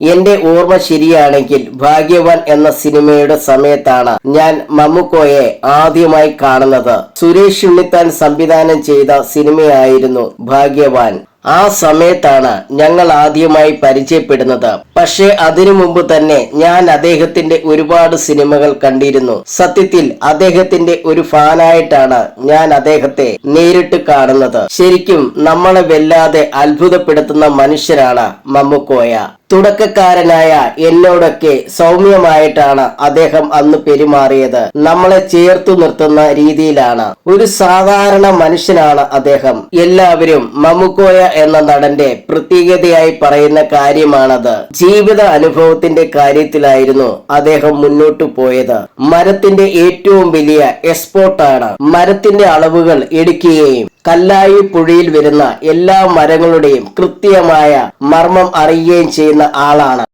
എന്റെ ഓർമ്മ ശരിയാണെങ്കിൽ ഭാഗ്യവാൻ എന്ന സിനിമയുടെ സമയത്താണ് ഞാൻ മമ്മുക്കോയെ ആദ്യമായി കാണുന്നത്. സുരേഷ് ഉണ്ണിത്താൻ സംവിധാനം ചെയ്ത സിനിമയായിരുന്നു ഭാഗ്യവാൻ. ആ സമയത്താണ് ഞങ്ങൾ ആദ്യമായി പരിചയപ്പെടുന്നത്. പക്ഷെ അതിനു മുമ്പ് തന്നെ ഞാൻ അദ്ദേഹത്തിന്റെ ഒരുപാട് സിനിമകൾ കണ്ടിരുന്നു. സത്യത്തിൽ അദ്ദേഹത്തിന്റെ ഒരു ഫാനായിട്ടാണ് ഞാൻ അദ്ദേഹത്തെ നേരിട്ട് കാണുന്നത്. ശരിക്കും നമ്മളെ വല്ലാതെ അത്ഭുതപ്പെടുത്തുന്ന മനുഷ്യരാണ് മമ്മുക്കോയ. തുടക്കക്കാരനായ എന്നോടൊക്കെ സൗമ്യമായിട്ടാണ് അദ്ദേഹം അന്ന് പെരുമാറിയത്. നമ്മളെ ചേർത്തു നിർത്തുന്ന രീതിയിലാണ്. ഒരു സാധാരണ മനുഷ്യനാണ് അദ്ദേഹം. എല്ലാവരും മമ്മുക്കോയ എന്ന നടന്റെ പ്രത്യേകതയായി പറയുന്ന കാര്യമാണത്. ജീവിത അനുഭവത്തിന്റെ കാര്യത്തിലായിരുന്നു അദ്ദേഹം മുന്നോട്ടു പോയത്. മരത്തിന്റെ ഏറ്റവും വലിയ എക്സ്പോർട്ടാണ്. മരത്തിന്റെ അളവുകൾ എടുക്കുകയും കല്ലായി പുഴയിൽ വരുന്ന എല്ലാ മരങ്ങളുടെയും കൃത്യമായ മർമ്മം അറിയുകയും ചെയ്യുന്ന ആളാണ്.